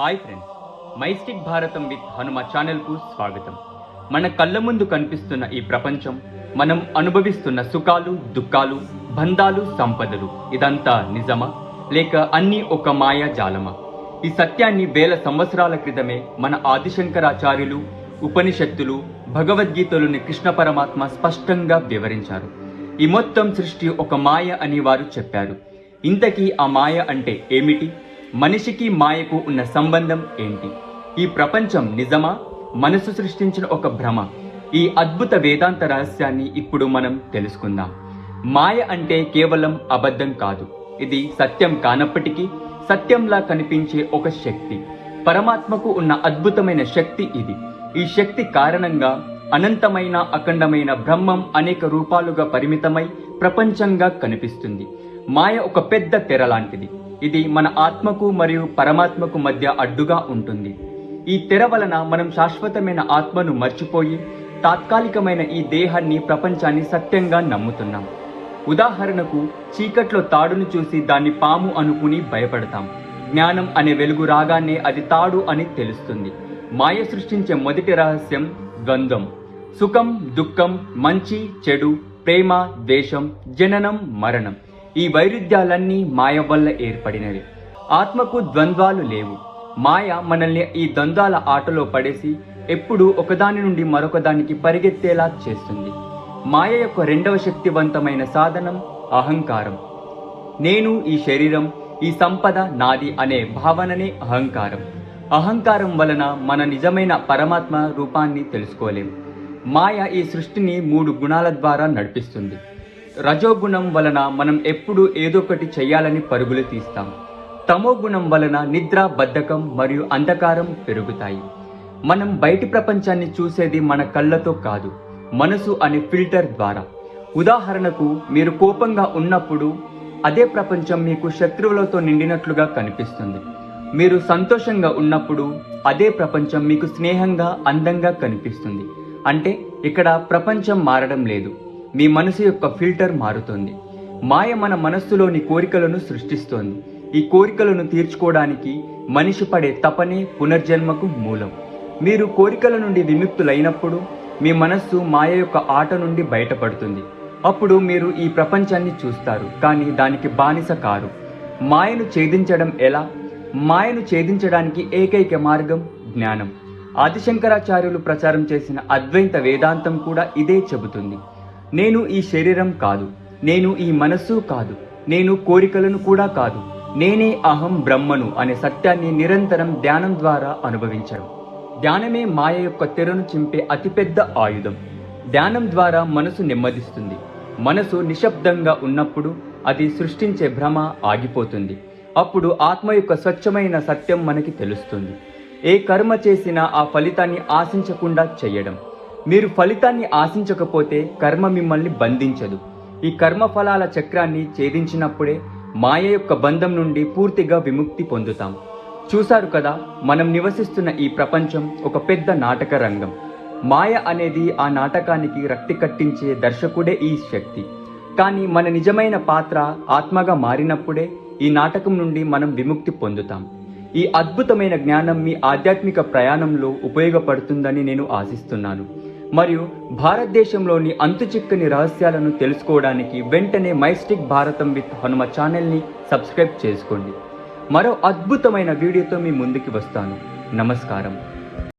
Hi friends, mystic Bharatam with Hanuma ఛానల్కు స్వాగతం. మన కళ్ళ ముందు కనిపిస్తున్న ఈ ప్రపంచం, మనం అనుభవిస్తున్న సుఖాలు, దుఃఖాలు, బంధాలు, సంపదలు ఇదంతా నిజమా, లేక అన్నీ ఒక మాయా జాలమా? ఈ సత్యాన్ని వేల సంవత్సరాల క్రితమే మన ఆదిశంకరాచార్యులు, ఉపనిషత్తులు, భగవద్గీతలోని కృష్ణ పరమాత్మ స్పష్టంగా వివరించారు. ఈ మొత్తం సృష్టి ఒక మాయ అని వారు చెప్పారు. ఇంతకీ ఆ మాయ అంటే ఏమిటి? మనిషికి మాయకు ఉన్న సంబంధం ఏంటి? ఈ ప్రపంచం నిజమా, మనసు సృష్టించిన ఒక భ్రమ? ఈ అద్భుత వేదాంత రహస్యాన్ని ఇప్పుడు మనం తెలుసుకుందాం. మాయ అంటే కేవలం అబద్ధం కాదు, ఇది సత్యం కానప్పటికీ సత్యంలా కనిపించే ఒక శక్తి. పరమాత్మకు ఉన్న అద్భుతమైన శక్తి ఇది. ఈ శక్తి కారణంగా అనంతమైన అఖండమైన బ్రహ్మం అనేక రూపాలుగా పరిమితమై ప్రపంచంగా కనిపిస్తుంది. మాయ ఒక పెద్ద తెర లాంటిది. ఇది మన ఆత్మకు మరియు పరమాత్మకు మధ్య అడ్డుగా ఉంటుంది. ఈ తెర వలన మనం శాశ్వతమైన ఆత్మను మర్చిపోయి తాత్కాలికమైన ఈ దేహాన్ని, ప్రపంచాన్ని సత్యంగా నమ్ముతున్నాం. ఉదాహరణకు, చీకట్లో తాడును చూసి దాన్ని పాము అనుకుని భయపడతాం. జ్ఞానం అనే వెలుగు రాగానే అది తాడు అని తెలుస్తుంది. మాయ సృష్టించే మొదటి రహస్యం ద్వంద్వం. సుఖం, దుఃఖం, మంచి, చెడు, ప్రేమ, ద్వేషం, జననం, మరణం, ఈ వైరుధ్యాలన్నీ మాయ వల్ల ఏర్పడినవి. ఆత్మకు ద్వంద్వాలు లేవు. మాయ మనల్ని ఈ ద్వంద్వాల ఆటలో పడేసి ఎప్పుడూ ఒకదాని నుండి మరొక దానికి పరిగెత్తేలా చేస్తుంది. మాయ యొక్క రెండవ శక్తివంతమైన సాధనం అహంకారం. నేను, ఈ శరీరం, ఈ సంపద నాది అనే భావననే అహంకారం. అహంకారం వలన మన నిజమైన పరమాత్మ రూపాన్ని తెలుసుకోలేం. మాయ ఈ సృష్టిని 3 గుణాల ద్వారా నడిపిస్తుంది. రజోగుణం వలన మనం ఎప్పుడూ ఏదో ఒకటి చెయ్యాలని పరుగులు తీస్తాం. తమో గుణం వలన నిద్ర, బద్ధకం మరియు అంధకారం పెరుగుతాయి. మనం బయటి ప్రపంచాన్ని చూసేది మన కళ్ళతో కాదు, మనసు అనే ఫిల్టర్ ద్వారా. ఉదాహరణకు, మీరు కోపంగా ఉన్నప్పుడు అదే ప్రపంచం మీకు శత్రువులతో నిండినట్లుగా కనిపిస్తుంది. మీరు సంతోషంగా ఉన్నప్పుడు అదే ప్రపంచం మీకు స్నేహంగా, అందంగా కనిపిస్తుంది. అంటే ఇక్కడ ప్రపంచం మారడం లేదు, మీ మనసు యొక్క ఫిల్టర్ మారుతుంది. మాయ మన మనస్సులోని కోరికలను సృష్టిస్తోంది. ఈ కోరికలను తీర్చుకోవడానికి మనిషి పడే తపనే పునర్జన్మకు మూలం. మీరు కోరికల నుండి విముక్తులైనప్పుడు మీ మనస్సు మాయ యొక్క ఆట నుండి బయటపడుతుంది. అప్పుడు మీరు ఈ ప్రపంచాన్ని చూస్తారు, కానీ దానికి బానిస కారు. మాయను ఛేదించడం ఎలా? మాయను ఛేదించడానికి ఏకైక మార్గం జ్ఞానం. ఆదిశంకరాచార్యులు ప్రచారం చేసిన అద్వైత వేదాంతం కూడా ఇదే చెబుతుంది. నేను ఈ శరీరం కాదు, నేను ఈ మనస్సు కాదు, నేను కోరికలను కూడా కాదు, నేనే అహం బ్రహ్మను అనే సత్యాన్ని నిరంతరం ధ్యానం ద్వారా అనుభవించడం. ధ్యానమే మాయ యొక్క తెరను చింపే అతిపెద్ద ఆయుధం. ధ్యానం ద్వారా మనసు నెమ్మదిస్తుంది. మనసు నిశ్శబ్దంగా ఉన్నప్పుడు అది సృష్టించే భ్రమ ఆగిపోతుంది. అప్పుడు ఆత్మ యొక్క స్వచ్ఛమైన సత్యం మనకి తెలుస్తుంది. ఏ కర్మ చేసినా ఆ ఫలితాన్ని ఆశించకుండా చెయ్యడం. మీరు ఫలితాన్ని ఆశించకపోతే కర్మ మిమ్మల్ని బంధించదు. ఈ కర్మఫలాల చక్రాన్ని ఛేదించినప్పుడే మాయ యొక్క బంధం నుండి పూర్తిగా విముక్తి పొందుతాం. చూశారు కదా, మనం నివసిస్తున్న ఈ ప్రపంచం ఒక పెద్ద నాటక రంగం. మాయ అనేది ఆ నాటకానికి రక్తి కట్టించే దర్శకుడే ఈ శక్తి. కానీ మన నిజమైన పాత్ర ఆత్మగా మారినప్పుడే ఈ నాటకం నుండి మనం విముక్తి పొందుతాం. ఈ అద్భుతమైన జ్ఞానం మీ ఆధ్యాత్మిక ప్రయాణంలో ఉపయోగపడుతుందని నేను ఆశిస్తున్నాను. మరియు భారతదేశంలోని అంతుచిక్కని రహస్యాలను తెలుసుకోవడానికి వెంటనే మైస్టిక్ భారతం విత్ హనుమ ఛానల్ని సబ్స్క్రైబ్ చేసుకోండి. మరో అద్భుతమైన వీడియోతో మీ ముందుకి వస్తాను. నమస్కారం.